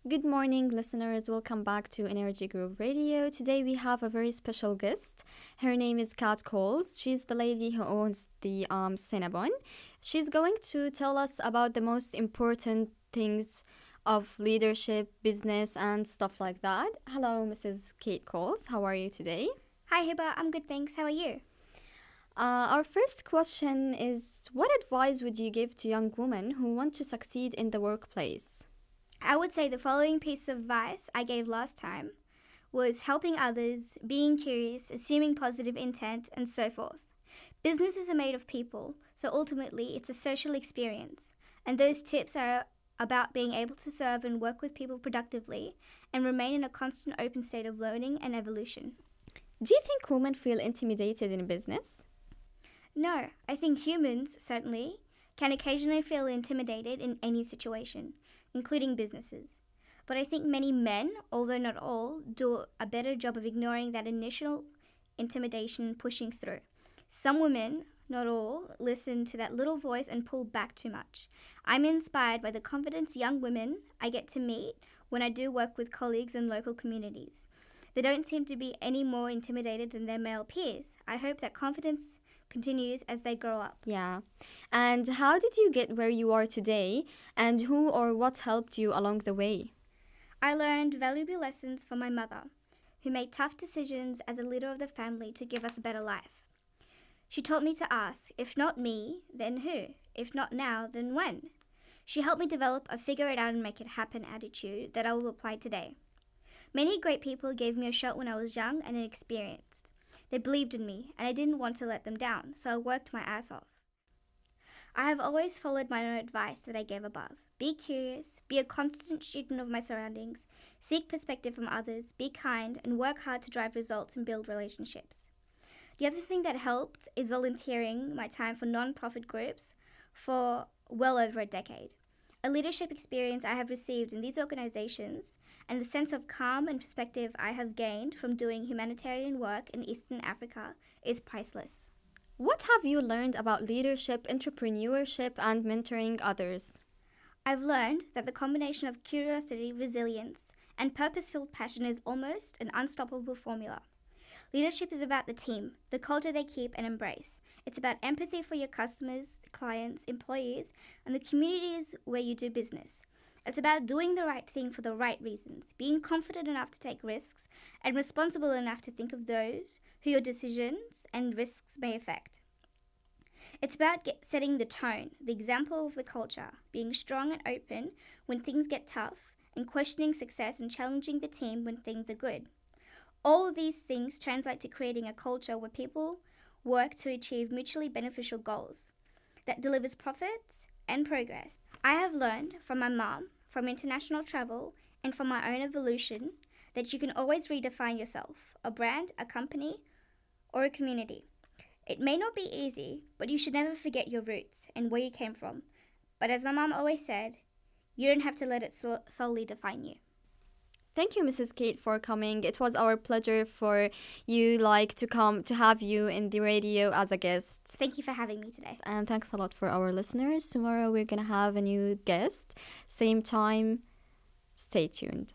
Good morning, listeners. Welcome back to Energy Group Radio. Today we have a very special guest. Her name is Kat Coles. She's the lady who owns the Cinnabon. She's going to tell us about the most important things of leadership, business, and stuff like that. Hello, Mrs. Kate Coles. How are you today? Hi Hiba, I'm good thanks. How are you? Our first question is, what advice would you give to young women who want to succeed in the workplace? I would say the following piece of advice I gave last time was helping others, being curious, assuming positive intent, and so forth. Businesses are made of people, so ultimately it's a social experience, and those tips are about being able to serve and work with people productively and remain in a constant open state of learning and evolution. Do you think women feel intimidated in business? No, I think humans, certainly, can occasionally feel intimidated in any situation, including businesses. But I think many men, although not all, do a better job of ignoring that initial intimidation and pushing through. Some women, not all, listen to that little voice and pull back too much. I'm inspired by the confident young women I get to meet when I do work with colleagues in local communities. They don't seem to be any more intimidated than their male peers. I hope that confidence continues as they grow up. Yeah. And how did you get where you are today? And who or what helped you along the way? I learned valuable lessons from my mother, who made tough decisions as a leader of the family to give us a better life. She taught me to ask, if not me, then who? If not now, then when? She helped me develop a figure it out and make it happen attitude that I will apply today. Many great people gave me a shot when I was young and inexperienced. They believed in me, and I didn't want to let them down, so I worked my ass off. I have always followed my own advice that I gave above. Be curious, be a constant student of my surroundings, seek perspective from others, be kind, and work hard to drive results and build relationships. The other thing that helped is volunteering my time for non-profit groups for well over a decade. A leadership experience I have received in these organizations and the sense of calm and perspective I have gained from doing humanitarian work in Eastern Africa is priceless. What have you learned about leadership, entrepreneurship, and mentoring others? I've learned that the combination of curiosity, resilience, and purpose-filled passion is almost an unstoppable formula. Leadership is about the team, the culture they keep and embrace. It's about empathy for your customers, clients, employees, and the communities where you do business. It's about doing the right thing for the right reasons, being confident enough to take risks, and responsible enough to think of those who your decisions and risks may affect. It's about setting the tone, the example of the culture, being strong and open when things get tough, and questioning success and challenging the team when things are good. All of these things translate to creating a culture where people work to achieve mutually beneficial goals that delivers profits and progress. I have learned from my mom, from international travel, and from my own evolution that you can always redefine yourself, a brand, a company, or a community. It may not be easy, but you should never forget your roots and where you came from. But as my mom always said, you don't have to let it solely define you. Thank you, Mrs. Kate, for coming. It was our pleasure for you to have you in the radio as a guest. Thank you for having me today. And thanks a lot for our listeners. Tomorrow we're gonna have a new guest. Same time. Stay tuned.